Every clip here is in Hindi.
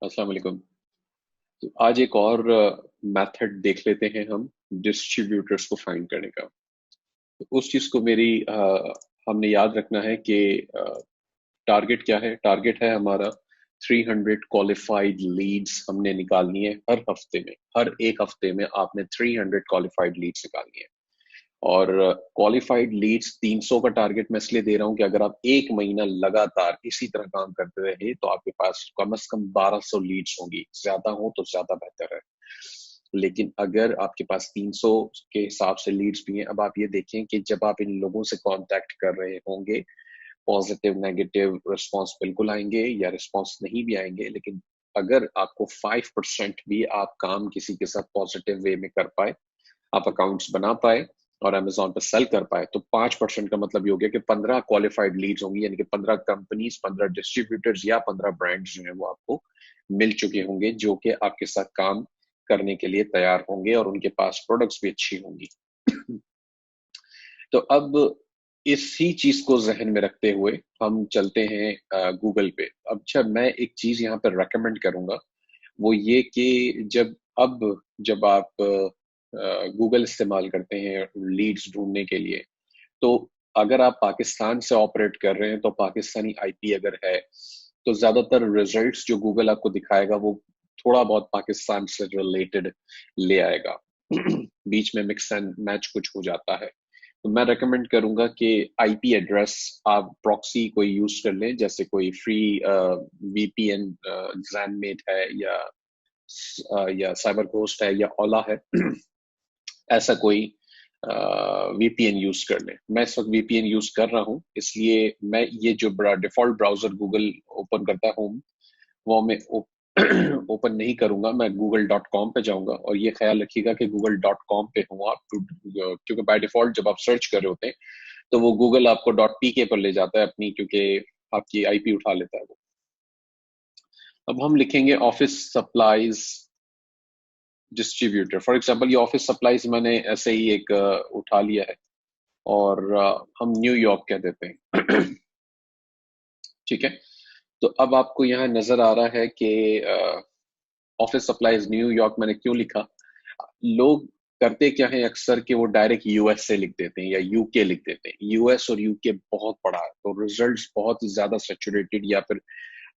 अस्सलाम वालेकुम। तो आज एक और मेथड देख लेते हैं हम डिस्ट्रीब्यूटर्स को फाइंड करने का। तो उस चीज को हमने याद रखना है कि टारगेट क्या है। टारगेट है हमारा 300 क्वालिफाइड लीड्स हमने निकालनी है हर हफ्ते में। हर एक हफ्ते में आपने 300 क्वालिफाइड लीड्स निकालनी है। और क्वालिफाइड लीड्स 300 का टारगेट मैं इसलिए दे रहा हूं कि अगर आप एक महीना लगातार इसी तरह काम करते रहे तो आपके पास कम से कम 1200 लीड्स होंगी। ज्यादा हो तो ज्यादा बेहतर है, लेकिन अगर आपके पास 300 के हिसाब से लीड्स भी हैं, अब आप ये देखें कि जब आप इन लोगों से कांटेक्ट कर रहे होंगे, पॉजिटिव नेगेटिव रिस्पॉन्स बिल्कुल आएंगे या रिस्पॉन्स नहीं भी आएंगे, लेकिन अगर आपको 5% भी आप काम किसी के साथ पॉजिटिव वे में कर पाए, आप अकाउंट्स बना पाए और अमेजोन पर सेल कर पाए, तो 5% का मतलब ये हो गया कि 15 क्वालिफाइड लीड्स होंगी, यानी कि 15 कंपनीज, 15 डिस्ट्रीब्यूटर्स या 15 ब्रांड्स जो है वो आपको मिल चुके होंगे, जो कि आपके साथ काम करने के लिए तैयार होंगे और उनके पास प्रोडक्ट्स भी अच्छी होंगी। तो अब इसी चीज को जहन में रखते हुए हम चलते हैं गूगल पे। अब अच्छा, मैं एक चीज यहाँ पर रेकमेंड करूंगा, वो ये कि जब आप गूगल इस्तेमाल करते हैं लीड्स ढूंढने के लिए, तो अगर आप पाकिस्तान से ऑपरेट कर रहे हैं तो पाकिस्तानी आईपी अगर है तो ज्यादातर रिजल्ट्स जो गूगल आपको दिखाएगा वो थोड़ा बहुत पाकिस्तान से रिलेटेड ले आएगा। बीच में मिक्स एंड मैच कुछ हो जाता है। तो मैं रेकमेंड करूंगा कि आईपी एड्रेस आप प्रॉक्सी कोई यूज कर लें, जैसे कोई फ्री वीपीएन जैनमेट है या साइबर घोस्ट है या ओला है। ऐसा कोई वीपीएन यूज कर लें। मैं इस वक्त वीपीएन यूज कर रहा हूं, इसलिए मैं ये जो बड़ा डिफॉल्ट ब्राउजर गूगल ओपन करता हूं वो मैं ओपन नहीं करूंगा। मैं google.com पे जाऊंगा और ये ख्याल रखिएगा कि google.com पे हूँ आप, क्योंकि बाय डिफॉल्ट जब आप सर्च कर रहे होते हैं तो वो गूगल आपको .pk पर ले जाता है अपनी, क्योंकि आपकी आईपी उठा लेता है वो। अब हम लिखेंगे office supplies distributor, for example ये ऑफिस सप्लाईज मैंने ऐसे ही एक उठा लिया है और हम न्यूयॉर्क कह देते हैं। ठीक है। तो अब आपको यहाँ नजर आ रहा है कि ऑफिस सप्लाईज न्यूयॉर्क मैंने क्यों लिखा। लोग करते क्या है अक्सर कि वो डायरेक्ट यूएस से लिख देते हैं या यूके लिख देते हैं। यूएस और यूके बहुत बड़ा है तो रिजल्ट्स बहुत ही ज्यादा सेचुरेटेड या फिर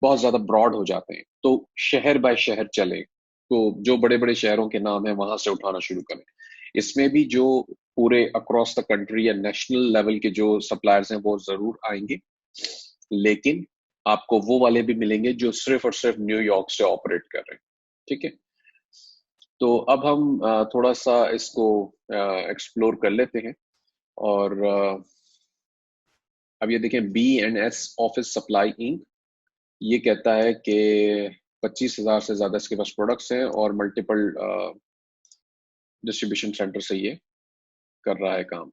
बहुत ज्यादा ब्रॉड हो जाते हैं। तो शहर बाय शहर चले, तो जो बड़े बड़े शहरों के नाम है वहां से उठाना शुरू करें। इसमें भी जो पूरे अक्रॉस द कंट्री या नेशनल लेवल के जो सप्लायर्स हैं वो जरूर आएंगे, लेकिन आपको वो वाले भी मिलेंगे जो सिर्फ और सिर्फ न्यूयॉर्क से ऑपरेट कर रहे हैं। ठीक है। तो अब हम थोड़ा सा इसको एक्सप्लोर कर लेते हैं। और अब ये देखें, B&S ऑफिस सप्लाई इंक, ये कहता है कि 25,000 से ज्यादा इसके पास प्रोडक्ट्स हैं और मल्टीपल डिस्ट्रीब्यूशन सेंटर से ये कर रहा है काम।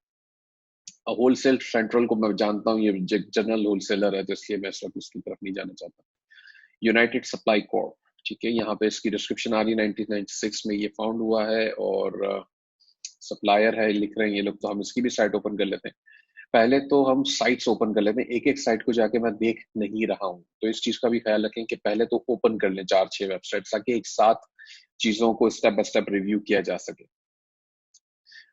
होलसेल सेंट्रल को मैं जानता हूँ, ये जनरल होलसेलर है, तो इसलिए मैं इस वक्त उसकी तरफ नहीं जाना चाहता। यूनाइटेड सप्लाई कॉर्प, ठीक है, यहाँ पे इसकी डिस्क्रिप्शन आ रही है, 1996 में ये फाउंड हुआ है और सप्लायर है लिख रहे हैं ये लोग। तो हम इसकी भी साइट ओपन कर लेते हैं। पहले तो हम साइट्स ओपन कर लेते हैं, एक एक साइट को जाके मैं देख नहीं रहा हूँ, तो इस चीज का भी ख्याल रखें कि पहले तो ओपन कर लें 4-6 वेबसाइट, ताकि एक साथ चीजों को स्टेप बाय स्टेप रिव्यू किया जा सके।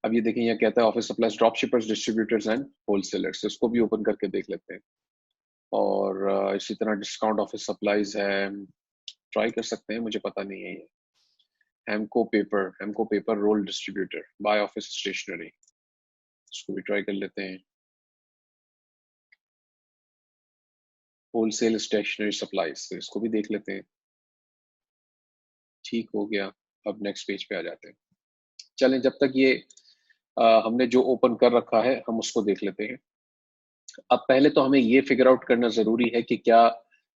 अब ये देखें, यहाँ कहता है office supplies drop shippers distributors and wholesalers, इसको भी ओपन करके देख लेते हैं। और इसी तरह डिस्काउंट ऑफिस सप्लाईज है, ट्राई कर सकते हैं, मुझे पता नहीं है ये। Hemco paper roll distributor, by office stationery, इसको भी ट्राई कर लेते हैं। होलसेल स्टेशनरी सप्लाईज, इसको भी देख लेते हैं। ठीक हो गया। अब नेक्स्ट पेज पे आ जाते हैं। चलें, जब तक ये हमने जो ओपन कर रखा है हम उसको देख लेते हैं। अब पहले तो हमें ये फिगर आउट करना जरूरी है कि क्या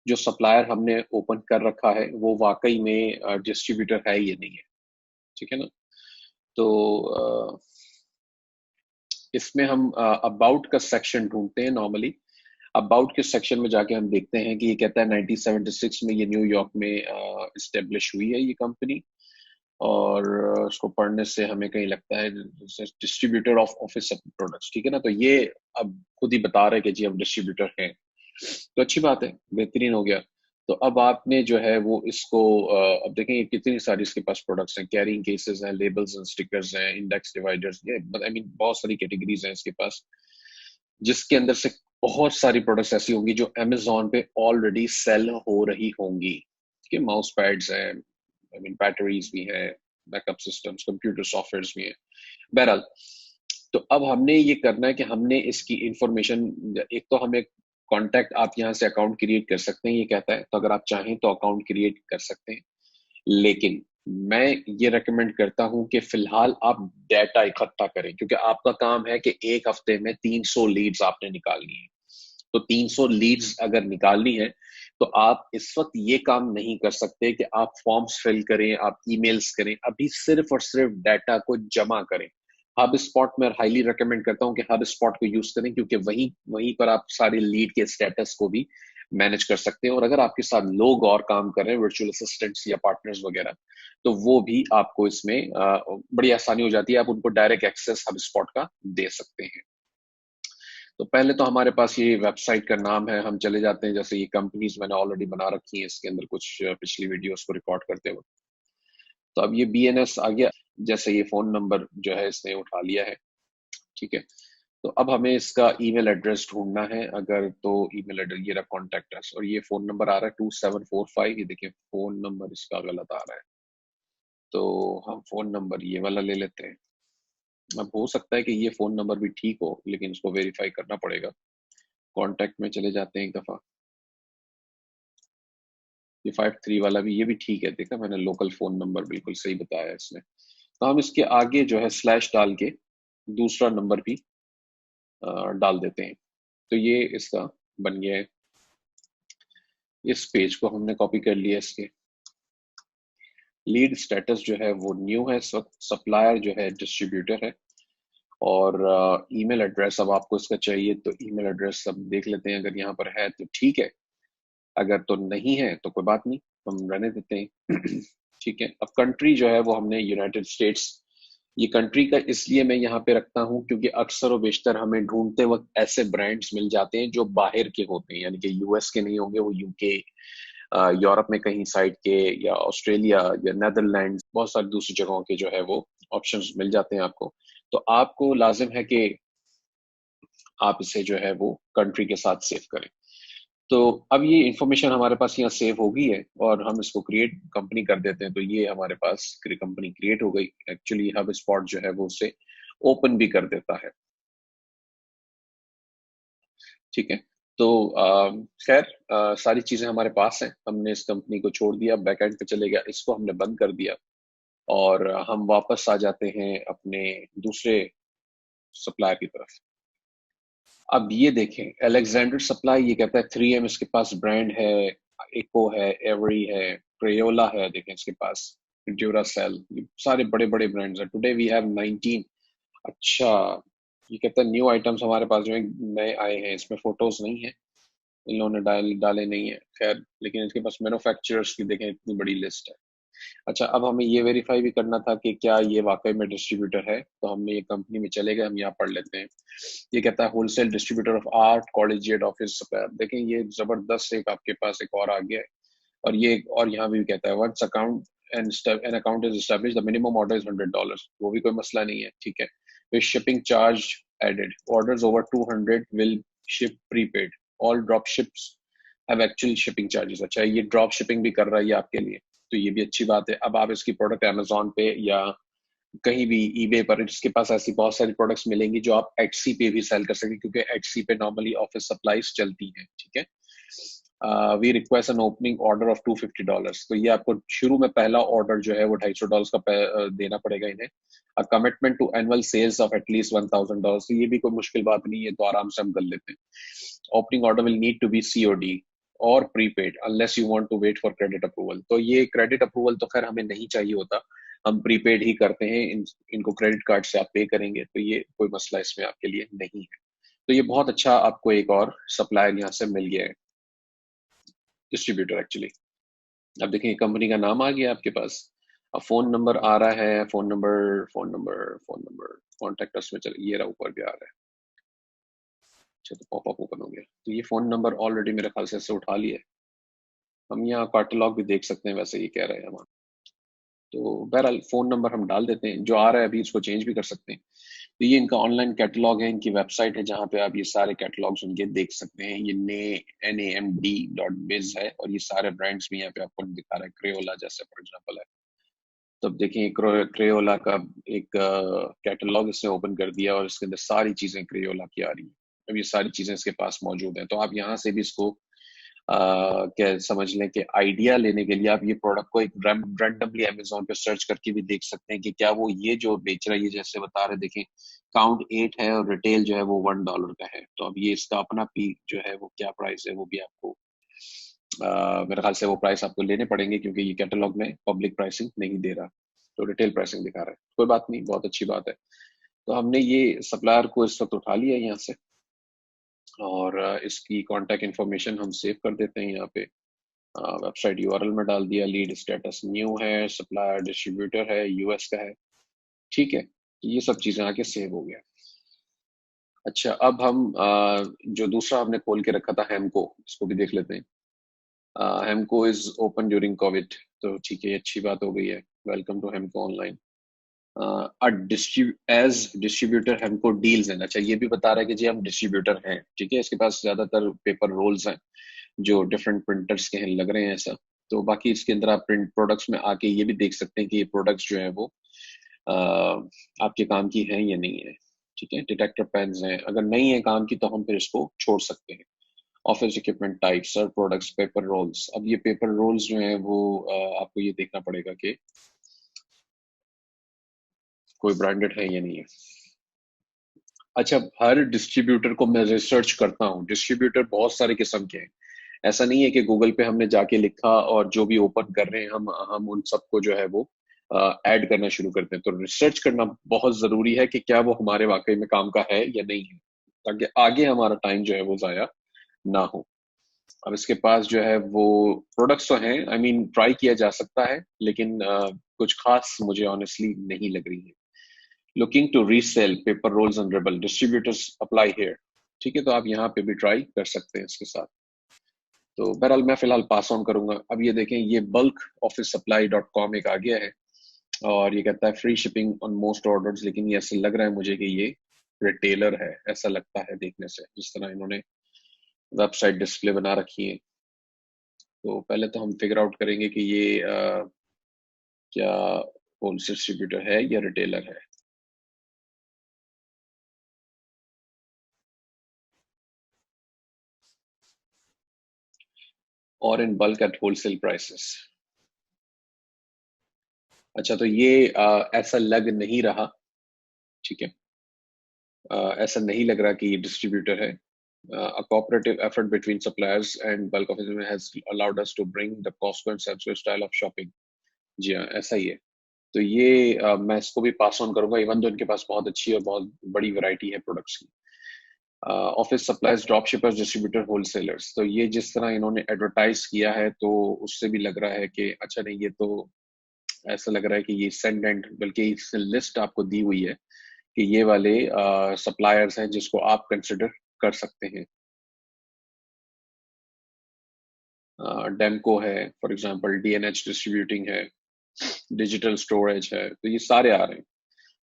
जो सप्लायर हमने ओपन कर रखा है वो वाकई में डिस्ट्रीब्यूटर है या नहीं है। ठीक है ना। तो इसमें हम अबाउट का सेक्शन ढूंढते हैं नॉर्मली। अबाउट के सेक्शन में जाके हम देखते हैं कि ये कहता है 1976 में ये न्यूयॉर्क में इस्टेब्लिश हुई है ये कंपनी। और उसको पढ़ने से हमें कहीं लगता है डिस्ट्रीब्यूटर ऑफ ऑफिस प्रोडक्ट्स। ठीक है ना। तो ये अब खुद ही बता रहे हैं कि जी हम डिस्ट्रीब्यूटर हैं, तो अच्छी बात है, बेहतरीन हो गया। तो अब आपने जो है वो इसको अब देखें ये कितनी सारी इसके पास प्रोडक्ट्स हैं, कैरिंग केसेस हैं, लेबल्स एंड स्टिकर्स हैं, इंडेक्स डिवाइडर्स, ये आई मीन बहुत सारी कैटेगरीज हैं इसके पास, जिसके अंदर से बहुत सारी प्रोडक्ट्स ऐसी होंगी जो अमेजोन पे ऑलरेडी सेल हो रही होंगी। ठीक है, माउस पैड्स हैं, आई मीन बैटरीज भी हैं, बैकअप सिस्टम्स, कंप्यूटर सॉफ्टवेयर भी हैं। बहरहाल, तो अब हमने ये करना है कि हमने इसकी इंफॉर्मेशन, एक तो हमें कांटेक्ट, आप यहाँ से अकाउंट क्रिएट कर सकते हैं, ये कहता है, तो अगर आप चाहें तो अकाउंट क्रिएट कर सकते हैं, लेकिन मैं ये रेकमेंड करता हूं कि फिलहाल आप डेटा इकट्ठा करें, क्योंकि आपका काम है कि एक हफ्ते में 300 लीड्स आपने निकालनी है। तो 300 लीड्स अगर निकालनी है तो आप इस वक्त ये काम नहीं कर सकते कि आप फॉर्म्स फिल करें, आप ईमेल्स करें, अभी सिर्फ और सिर्फ डाटा को जमा करें। हब स्पॉट में हाईली रिकमेंड करता हूं कि हब स्पॉट को यूज करें, क्योंकि वहीं वहीं पर आप सारे लीड के स्टेटस को भी मैनेज कर सकते हैं, और अगर आपके साथ लोग और काम कर रहे हैं, वर्चुअल असिस्टेंट्स या पार्टनर्स वगैरह, तो वो भी आपको इसमें बड़ी आसानी हो जाती है, आप उनको डायरेक्ट एक्सेस हब स्पॉट का दे सकते हैं। तो पहले तो हमारे पास ये वेबसाइट का नाम है, हम चले जाते हैं, जैसे ये कंपनीज मैंने ऑलरेडी बना रखी है इसके अंदर कुछ पिछली वीडियोस को रिकॉर्ड करते हुए। तो अब ये बीएनएस आ गया, जैसे ये फोन नंबर जो है इसने उठा लिया है। ठीक है, तो अब हमें इसका ईमेल एड्रेस ढूंढना है, अगर तो ईमेल एड्रेस ये रहा, कॉन्टेक्ट अस, और ये फोन नंबर आ रहा है 2745, ये देखिए फोन नंबर इसका गलत आ रहा है, तो हम फोन नंबर ये वाला ले लेते हैं। अब हो सकता है कि ये फोन नंबर भी ठीक हो, लेकिन इसको वेरीफाई करना पड़ेगा। कॉन्टेक्ट में चले जाते हैं एक दफा, ये 53 वाला भी, ये भी ठीक है, देखा मैंने लोकल फोन नंबर बिल्कुल सही बताया इसने। तो हम इसके आगे जो है स्लैश डाल के दूसरा नंबर भी डाल देते हैं, तो ये इसका बन गया है। इस पेज को हमने कॉपी कर लिया, इसके लीड स्टेटस जो है वो न्यू है इस वक्त, सप्लायर जो है डिस्ट्रीब्यूटर है, और ईमेल एड्रेस अब आपको इसका चाहिए, तो ईमेल एड्रेस अब देख लेते हैं, अगर यहाँ पर है तो ठीक है, अगर तो नहीं है तो कोई बात नहीं, हम रहने देते हैं। ठीक है, अब कंट्री जो है वो हमने यूनाइटेड स्टेट्स, ये कंट्री का इसलिए मैं यहाँ पे रखता हूँ क्योंकि अक्सर और बेशतर हमें ढूंढते वक्त ऐसे ब्रांड्स मिल जाते हैं जो बाहर के होते हैं, यानी कि यूएस के नहीं होंगे, वो यूके, यूरोप में कहीं साइड के, या ऑस्ट्रेलिया या नेदरलैंड, बहुत सारी दूसरी जगहों के जो है वो ऑप्शंस मिल जाते हैं आपको। तो आपको लाजिम है कि आप इसे जो है वो कंट्री के साथ सेव करें। तो अब ये इंफॉर्मेशन हमारे पास यहाँ सेव हो गई है, और हम इसको क्रिएट कंपनी कर देते हैं, तो ये हमारे पास कंपनी क्रिएट हो गई। एक्चुअली हब स्पॉट जो है वो उसे ओपन भी कर देता है। ठीक है, तो खैर सारी चीजें हमारे पास हैं, हमने इस कंपनी को छोड़ दिया, बैकएंड पे चले गया, इसको हमने बंद कर दिया, और हम वापस आ जाते हैं अपने दूसरे सप्लायर की तरफ। अब ये देखें, अलेक्जेंडर सप्लाई, ये कहता है 3M इसके पास ब्रांड है, इको है, एवरी है, क्रेयोला है, देखें इसके पास, ड्यूरासेल, ये सारे बड़े बड़े ब्रांड्स हैं। Today we have 19। अच्छा, ये कहता है न्यू आइटम्स हमारे पास जो है नए आए हैं, इसमें फोटोज नहीं है, इन लोगों ने डाले नहीं है, खैर, लेकिन इसके पास मैन्युफैक्चरर्स की देखें इतनी बड़ी लिस्ट है। अच्छा, अब हमें ये वेरीफाई भी करना था कि क्या ये वाकई में डिस्ट्रीब्यूटर है, तो हमने ये कंपनी में चले गए, हम यहाँ पढ़ लेते हैं। ये कहता है wholesale distributor of art collegiate office supplier, देखें ये जबरदस्त एक आपके पास एक और आ गया है, और ये और यहाँ भी कहता है once account an account is establish the minimum order is $100, वो भी कोई मसला नहीं है, ठीक है। फिर shipping charge added, orders over 200 will ship prepaid, all drop ships have actual shipping charges. अच्छा, ये ड्रॉप शिपिंग भी कर रहा है ये आपके लिए, तो ये भी अच्छी बात है। अब आप इसकी प्रोडक्ट अमेजोन पे या कहीं भी ईबे पर, इसके पास ऐसी बहुत सारी प्रोडक्ट्स मिलेंगी जो आप एटसी पे भी सेल कर सकते हैं, क्योंकि एटसी पे नॉर्मली ऑफिस सप्लाईज चलती हैं। ठीक है, we request an opening order of $250, तो ये आपको शुरू में पहला ऑर्डर जो है वो $250 का देना पड़ेगा इन्हें। A commitment to annual sales of at least $1000, तो ये भी कोई मुश्किल बात नहीं है, तो आराम से हम कर लेते हैं। Opening order will need to be COD और prepaid unless you want to wait for credit approval, तो ये क्रेडिट अप्रूवल तो खैर हमें नहीं चाहिए होता, हम प्रीपेड ही करते हैं, इनको क्रेडिट कार्ड से आप पे करेंगे, तो ये कोई मसला इसमें आपके लिए नहीं है। तो ये बहुत अच्छा आपको एक और सप्लायर यहाँ से मिल गया है, डिस्ट्रीब्यूटर एक्चुअली। अब देखिए कंपनी का नाम आ गया आपके पास, अब फोन नंबर आ रहा है, फोन नंबर कॉन्टेक्ट अस में चले, ये रहा ऊपर भी आ रहा है। अच्छा, तो पॉपअप ओपन हो गया, तो ये फोन नंबर ऑलरेडी मेरे ख्याल से इससे उठा लिया है, हम यहाँ कैटलॉग भी देख सकते हैं, वैसे ये कह रहे हैं हमारा। तो बहरहाल फ़ोन नंबर हम डाल देते हैं, जो आ रहा है अभी इसको चेंज भी कर सकते हैं। तो ये इनका ऑनलाइन कैटलॉग है, इनकी वेबसाइट है जहाँ पे आप ये सारे कैटलॉग्स उनके देख सकते हैं। ये NAMD.biz है और ये सारे ब्रांड्स भी यहाँ पे आपको दिखा रहा है। क्रेओला जैसे फॉर एग्जांपल है। तो अब देखिए क्रेओला का एक कैटलॉग इसने ओपन कर दिया और इसके अंदर सारी चीजें क्रेओला की आ रही है। अब ये सारी चीजें इसके पास मौजूद हैं, तो आप यहाँ से भी इसको क्या समझ लें कि आइडिया लेने के लिए आप ये प्रोडक्ट को एक रैंडमली अमेजोन पे सर्च करके भी देख सकते हैं कि क्या वो ये जो बेच रहा है, ये जैसे बता रहे देखें काउंट 8 है और रिटेल जो है वो $1 का है। तो अब ये इसका अपना पी जो है वो क्या प्राइस है वो भी आपको मेरे ख्याल से वो प्राइस आपको लेने पड़ेंगे, क्योंकि ये कैटलॉग में पब्लिक प्राइसिंग नहीं दे रहा, तो रिटेल प्राइसिंग दिखा रहा है। कोई बात नहीं, बहुत अच्छी बात है। तो हमने ये सप्लायर को इस वक्त उठा लिया है यहाँ से, और इसकी कांटेक्ट इन्फॉर्मेशन हम सेव कर देते हैं यहाँ पे। वेबसाइट यूआरएल में डाल दिया, लीड स्टेटस न्यू है, सप्लायर डिस्ट्रीब्यूटर है, यूएस का है। ठीक है, तो ये सब चीजें आके सेव हो गया। अच्छा, अब हम जो दूसरा हमने खोल के रखा था हेमको, इसको भी देख लेते हैं। Hemco is open during COVID, तो ठीक है, अच्छी बात हो गई है। Welcome to Hemco online. As distributor हमको डील्स हैं। अच्छा, ये भी बता रहा है कि जी हम डिस्ट्रीब्यूटर हैं। ठीक है, इसके पास ज्यादातर पेपर रोल्स हैं जो डिफरेंट प्रिंटर्स के हैं, लग रहे हैं ऐसा। तो बाकी इसके अंदर आप प्रिंट प्रोडक्ट्स में आके ये भी देख सकते हैं कि ये प्रोडक्ट्स जो है वो आपके काम की हैं या नहीं है। ठीक है, डिटेक्टर पेन्स हैं, अगर नहीं है काम की तो हम फिर इसको छोड़ सकते हैं। Office equipment type, sir products, paper roles. अब ये पेपर रोल्स जो है वो आपको ये देखना पड़ेगा कि कोई ब्रांडेड है या नहीं है। अच्छा, हर डिस्ट्रीब्यूटर को मैं रिसर्च करता हूँ। डिस्ट्रीब्यूटर बहुत सारे किस्म के हैं, ऐसा नहीं है कि गूगल पे हमने जाके लिखा और जो भी ओपन कर रहे हैं हम उन सबको जो है वो ऐड करना शुरू करते हैं। तो रिसर्च करना बहुत जरूरी है कि क्या वो हमारे वाकई में काम का है या नहीं है, ताकि आगे हमारा टाइम जो है वो जाया ना हो। अब इसके पास जो है वो प्रोडक्ट्स तो हैं, आई मीन ट्राई किया जा सकता है, लेकिन कुछ खास मुझे ऑनेस्टली नहीं लग रही है। Looking to resell paper rolls and ribbon, distributors apply here. ठीक है, तो आप यहाँ पे भी ट्राई कर सकते हैं इसके साथ। तो बहरहाल मैं फिलहाल पास ऑन करूंगा। अब ये देखें, ये बल्क ऑफिस सप्लाई .com एक आ गया है और ये कहता है free shipping on most orders, लेकिन ये ऐसा लग रहा है मुझे कि ये रिटेलर है, ऐसा लगता है देखने से, जिस तरह इन्होंने वेबसाइट डिस्प्ले बना रखी है। तो पहले तो हम फिगर आउट करेंगे कि ये क्या होलसेल डिस्ट्रीब्यूटर है या रिटेलर है। और in bulk at wholesale prices. अच्छा, तो ये ऐसा लग नहीं रहा। ठीक है, ऐसा नहीं लग रहा कि ये डिस्ट्रीब्यूटर है। A cooperative effort between suppliers and bulk of it has allowed us to bring the Costco and Sainsbury style of shopping। जी हाँ, ऐसा ही है। तो ये मैं इसको भी पास ऑन करूंगा, इवन तो इनके पास बहुत अच्छी और बहुत बड़ी वैरायटी है प्रोडक्ट्स की। Office supplies, drop shippers, distributor, wholesalers. तो ये जिस तरह इन्होंने एडवर्टाइज किया है तो उससे भी लग रहा है कि अच्छा नहीं, ये तो ऐसा लग रहा है कि ये सेंड एंड, बल्कि इस लिस्ट आपको दी हुई है कि ये वाले सप्लायर्स हैं जिसको आप कंसिडर कर सकते हैं। डेमको है फॉर एग्जांपल, डीएनएच डिस्ट्रीब्यूटिंग है, डिजिटल स्टोरेज है, तो ये सारे आ रहे हैं।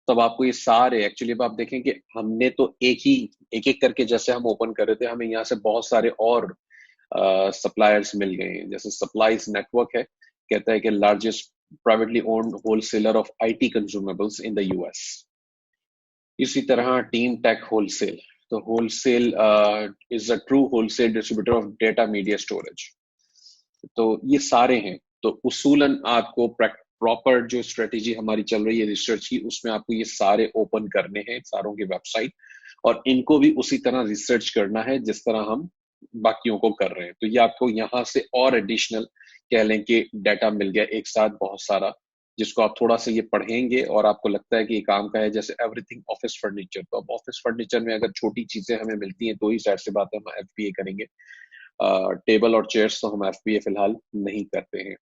तब आपको ये सारे एक्चुअली, अब आप देखें कि हमने तो एक एक करके जैसे हम ओपन कर रहे थे, हमें यहाँ से बहुत सारे और सप्लायर्स मिल गए हैं। जैसे सप्लाईज नेटवर्क है, कहता है कि largest privately owned wholesaler of IT consumables in the US. इसी तरह टीम टेक होलसेल, तो wholesale is a true wholesale distributor of data media storage. तो ये सारे हैं। तो उसूलन आपको प्रॉपर जो स्ट्रेटेजी हमारी चल रही है रिसर्च की, उसमें आपको ये सारे ओपन करने हैं, सारों की वेबसाइट, और इनको भी उसी तरह रिसर्च करना है जिस तरह हम बाकियों को कर रहे हैं। तो ये आपको यहाँ से और एडिशनल कह लें कि डाटा मिल गया एक साथ बहुत सारा, जिसको आप थोड़ा सा ये पढ़ेंगे और आपको लगता है कि ये काम का है। जैसे एवरीथिंग ऑफिस फर्नीचर, तो अब ऑफिस फर्नीचर में अगर छोटी चीजें हमें मिलती हैं तो ही जाहिर सी बात है हम एफबीए करेंगे। टेबल और चेयर्स तो हम एफबीए फिलहाल नहीं करते हैं।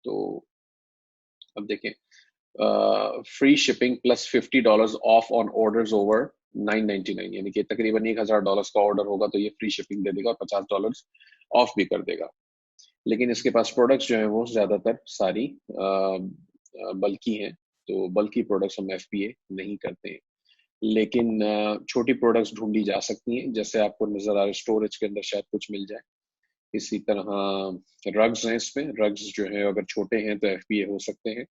तो अब देखें, free shipping plus $50 of on orders over 999, यानी कि तकरीबन $1,000 का ऑर्डर होगा तो ये फ्री शिपिंग दे देगा और $50 ऑफ भी कर देगा। लेकिन इसके पास प्रोडक्ट्स जो है वो ज्यादातर सारी बल्कि हैं, तो बल्कि प्रोडक्ट्स हम एफबीए नहीं करते हैं। लेकिन छोटी प्रोडक्ट्स ढूंढी जा सकती हैं, जैसे आपको नजर आ रहा है स्टोरेज के अंदर शायद कुछ मिल जाए। इसी तरह रग्स हैं, इसमें रग्स जो है अगर छोटे हैं तो एफबीए हो सकते हैं।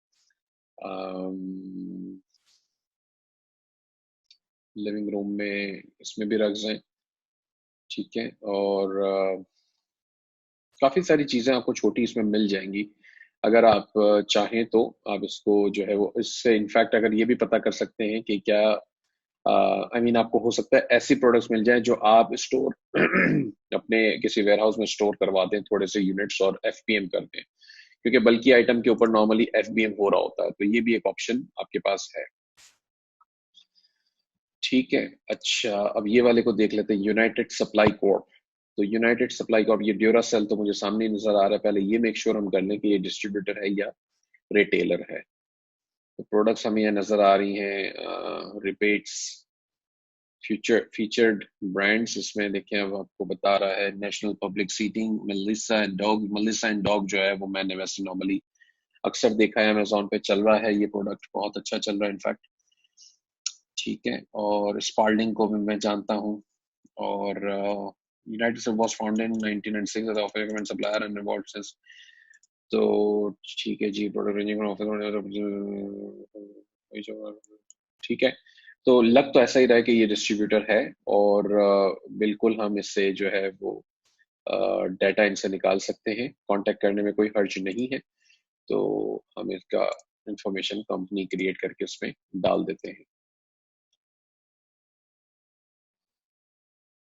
लिविंग रूम में इसमें भी रग्स हैं, ठीक है। और काफी सारी चीजें आपको छोटी इसमें मिल जाएंगी। अगर आप चाहें तो आप इसको जो है वो इससे इनफैक्ट अगर ये भी पता कर सकते हैं कि क्या आई मीन आपको हो सकता है ऐसी प्रोडक्ट्स मिल जाएं जो आप स्टोर अपने किसी वेयर हाउस में स्टोर करवा दें, थोड़े से यूनिट्स और एफपीएम कर दें, क्योंकि बल्कि आइटम के ऊपर नॉर्मली एफबीएम हो रहा होता है, तो ये भी एक ऑप्शन आपके पास है। ठीक है। अच्छा, अब ये वाले को देख लेते हैं, यूनाइटेड सप्लाई कोर्प। तो यूनाइटेड सप्लाई कोर्प, ये ड्यूरासेल तो मुझे सामने ही नजर आ रहा है। पहले ये मेक श्योर हम कर लें कि ये डिस्ट्रीब्यूटर है या रिटेलर है। तो प्रोडक्ट्स हमें यहाँ नजर आ रही हैं, रिपेट्स, फीचर्ड ब्रांड्स। इसमें देखिए अब आपको बता रहा है national public seating, Melissa and Doug. Melissa and Doug जो है वो मैंने वैसे नॉर्मली अक्सर देखा है, अमेजोन पे चल रहा है, ये प्रोडक्ट बहुत अच्छा चल रहा है इनफैक्ट। ठीक है। और स्पार्लिंग को भी मैं जानता हूँ। और United States was founded in 1996 as of government supplier and award since. तो ठीक है जी, प्रोडक्ट रेंजिंग ठीक है। तो लग तो ऐसा ही रहा है कि ये डिस्ट्रीब्यूटर है, और बिल्कुल हम इससे जो है वो डाटा इनसे निकाल सकते हैं, कांटेक्ट करने में कोई हर्ज नहीं है। तो हम इसका इंफॉर्मेशन कंपनी क्रिएट करके उसमें डाल देते हैं।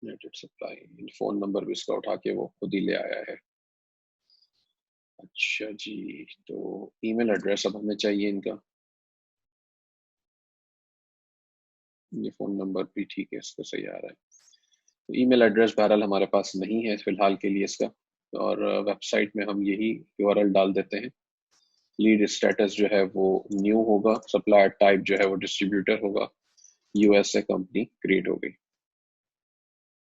यूनाइटेड सप्लाई, फोन नंबर भी इसका उठा के वो खुद ही ले आया है। अच्छा जी, तो ईमेल एड्रेस अब हमें चाहिए इनका। ये फोन नंबर भी ठीक है, इसका सही आ रहा है। तो ईमेल एड्रेस बहरहाल हमारे पास नहीं है फिलहाल के लिए इसका। और वेबसाइट में हम यही यूआरएल डाल देते हैं। लीड स्टेटस जो है वो न्यू होगा, सप्लायर टाइप जो है वो डिस्ट्रीब्यूटर होगा, यूएसए कंपनी क्रिएट हो गई।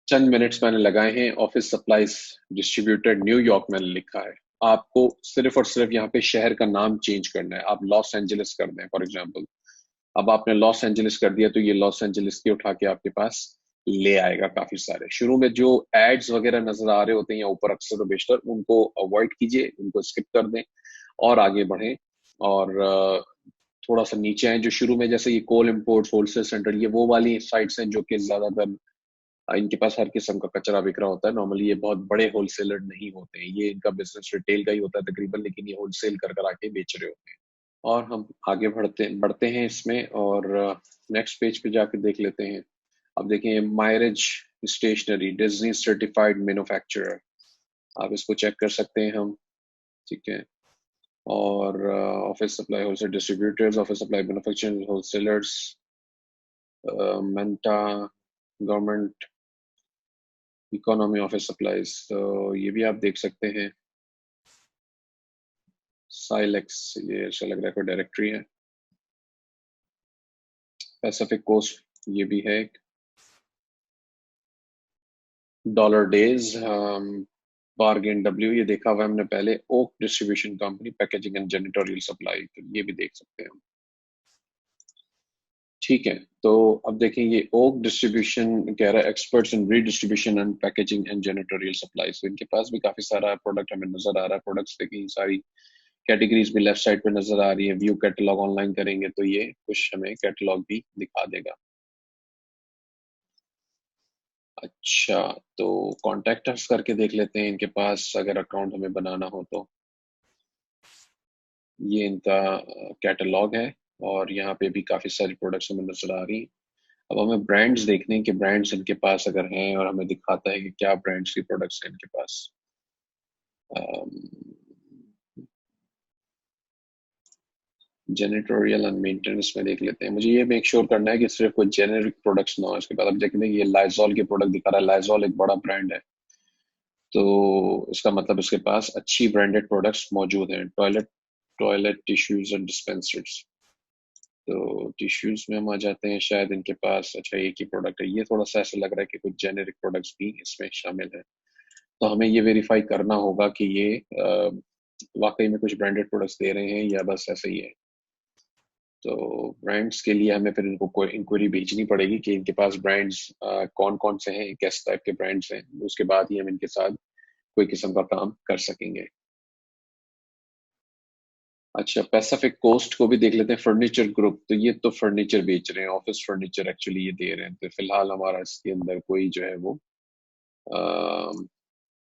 चंद मिनट्स मैंने लगाए हैं। ऑफिस सप्लाईज डिस्ट्रीब्यूटर न्यूयॉर्क मैंने लिखा है। आपको सिर्फ और सिर्फ यहाँ पे शहर का नाम चेंज करना है। आप लॉस एंजलिस कर दें फॉर एग्जांपल। अब आपने लॉस एंजलिस कर दिया तो ये लॉस एंजलिस के उठा के आपके पास ले आएगा काफी सारे। शुरू में जो एड्स वगैरह नजर आ रहे होते हैं या ऊपर अक्सर और बेशतर, उनको अवॉइड कीजिए, उनको स्किप कर दें और आगे बढ़ें। और थोड़ा सा नीचे आए, जो शुरू में जैसे ये कोल इम्पोर्ट्स, होलसेल सेंटर, ये वो वाली साइट्स हैं जो कि ज्यादातर इनके पास हर किस्म का कचरा बिक रहा होता है। नॉर्मली ये बहुत बड़े होलसेलर नहीं होते हैं, ये इनका बिजनेस रिटेल का ही होता है तकरीबन, लेकिन ये होलसेल कर कर आके बेच रहे होते हैं। और हम आगे बढ़ते बढ़ते हैं इसमें, और नेक्स्ट पेज पे जाके देख लेते हैं। अब देखें, मायरेज स्टेशनरी, डिज्नी सर्टिफाइड मैन्युफैक्चरर, आप इसको चेक कर सकते हैं हम। ठीक है। और office supply wholesale distributors, office supply manufacturing wholesalers, Manta, government economy office supplies, तो ये भी आप देख सकते हैं। साइलेक्स, ये ऐसा लग रहा है कोई डायरेक्टरी है। पैसिफिक कोस्ट, ये भी है। डॉलर डेज, बार्गेन डब्ल्यू, ये देखा हुआ है हमने पहले। Oak distribution company, packaging and janitorial supply, तो ये भी देख सकते हैं हम। ठीक है। तो अब देखें, ये ओक डिस्ट्रीब्यूशन कह रहा है experts in redistribution and packaging and janitorial supply. तो इनके पास भी काफी सारा प्रोडक्ट हमें नजर आ रहा है। प्रोडक्ट्स देखें, सारी कैटेगरीज भी लेफ्ट साइड पे नजर आ रही है। व्यू कैटलॉग ऑनलाइन करेंगे तो ये कुछ हमें कैटलॉग भी दिखा देगा। अच्छा, तो कॉन्टेक्ट अस करके देख लेते हैं इनके पास, अगर अकाउंट हमें बनाना हो तो। ये इनका कैटलॉग है, और यहाँ पे भी काफी सारी प्रोडक्ट्स हमें नजर आ रही हैं। अब हमें ब्रांड्स देखने हैं कि ब्रांड्स इनके पास अगर हैं, और हमें दिखाता है कि क्या ब्रांड्स की प्रोडक्ट्स हैं इनके पास। जेनिटोरियल एंड मेंटेनेंस में देख लेते हैं। मुझे ये मेक श्योर करना है कि सिर्फ कोई जेनेरिक प्रोडक्ट्स ना हो इसके बाद। अब देखते हैं, ये लाइजॉल के प्रोडक्ट दिखा रहा है। लाइजॉल एक बड़ा ब्रांड है, तो इसका मतलब इसके पास अच्छी ब्रांडेड प्रोडक्ट्स मौजूद हैं। Toilet toilet tissues and dispensers, तो टिश्यूज में हम आ जाते हैं। शायद इनके पास अच्छा एक ही प्रोडक्ट है। ये थोड़ा सा ऐसा लग रहा है कि कुछ जेनेरिक प्रोडक्ट्स भी इसमें शामिल है। तो हमें ये वेरीफाई करना होगा कि ये वाकई में कुछ ब्रांडेड प्रोडक्ट्स दे रहे हैं या बस ऐसे ही है। तो ब्रांड्स के लिए हमें फिर इनको कोई इंक्वायरी भेजनी पड़ेगी कि इनके पास ब्रांड्स कौन कौन से हैं, किस टाइप के ब्रांड्स हैं। उसके बाद ही हम इनके साथ कोई किस्म का काम कर सकेंगे। अच्छा, पैसिफिक कोस्ट को भी देख लेते हैं। फर्नीचर ग्रुप, तो ये तो फर्नीचर बेच रहे हैं, ऑफिस फर्नीचर एक्चुअली ये दे रहे हैं। तो फिलहाल हमारा इसके अंदर कोई जो है वो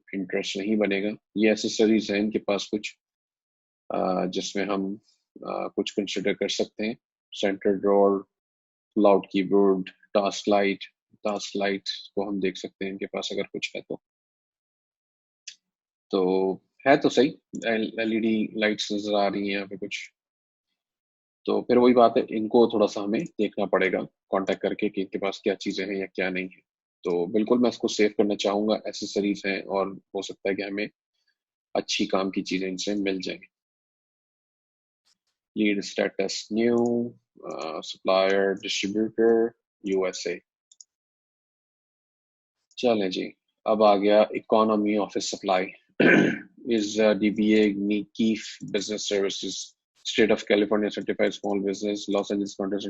इंटरेस्ट नहीं बनेगा। ये एसेसरीज हैं इनके पास कुछ, जिसमें हम कुछ कंसिडर कर सकते हैं। Centre drawer, loud keyboard, task light को हम देख सकते हैं इनके पास अगर कुछ है तो है तो सही। एलईडी लाइट्स नजर आ रही हैं यहाँ पे कुछ। तो फिर वही बात है, इनको थोड़ा सा हमें देखना पड़ेगा कांटेक्ट करके कि इनके पास क्या चीजें हैं या क्या नहीं है। तो बिल्कुल मैं इसको सेव करना चाहूंगा। एसेसरीज हैं और हो सकता है कि हमें अच्छी काम की चीजें इनसे मिल जाए। Lead status new, supplier distributor USA. चलें जी, अब आ गया economy office supply. Is dBA Keefe business services, state of California certified small business, Los Angeles contract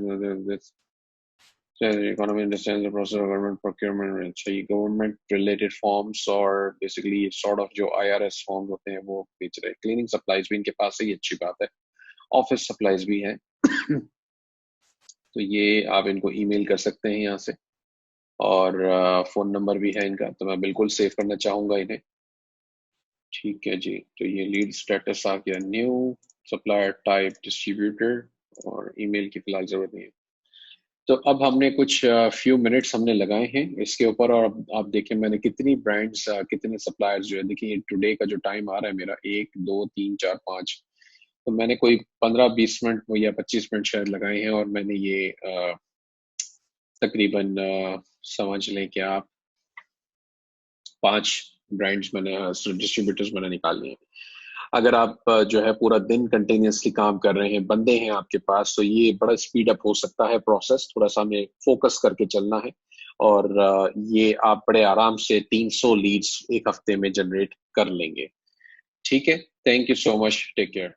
economy understand the process of government procurement. अच्छा, ये गवर्नमेंट रिलेटेड फॉर्म्स और बेसिकली सॉर्ट ऑफ जो आईआरएस फॉर्म्स होते हैं वो बेच रहे हैं। क्लीनिंग सप्लाईज भी इनके पास है, ये अच्छी बात है। ऑफिस सप्लाईज भी हैं। तो ये आप इनको ईमेल कर सकते हैं यहाँ से। और फोन नंबर भी है इनका, तो मैं बिल्कुल सेव करना चाहूंगा इन्हें। ठीक है जी, तो ये लीड स्टेटस आ गया न्यू, सप्लायर टाइप डिस्ट्रीब्यूटर, और ईमेल की फिलहाल जरूरत नहीं है। तो अब हमने कुछ फ्यू मिनट्स हमने लगाए हैं इसके ऊपर, और अब आप देखें मैंने कितनी ब्रांड्स, कितने सप्लायर्स जो है। देखिए टुडे का जो टाइम आ रहा है मेरा, 1 2 3 4 5, तो मैंने कोई 15 20 मिनट या 25 मिनट शायद लगाए हैं। और मैंने ये तकरीबन समझ लें कि आप 5 ब्रांड्स मैंने, डिस्ट्रीब्यूटर्स मैंने निकाल लिए हैं। अगर आप जो है पूरा दिन कंटिन्यूसली काम कर रहे हैं, बंदे हैं आपके पास, तो ये बड़ा स्पीड अप हो सकता है प्रोसेस। थोड़ा सा हमें फोकस करके चलना है। और ये आप बड़े आराम से 300 लीड्स एक हफ्ते में जनरेट कर लेंगे। ठीक है, thank you so much, take care.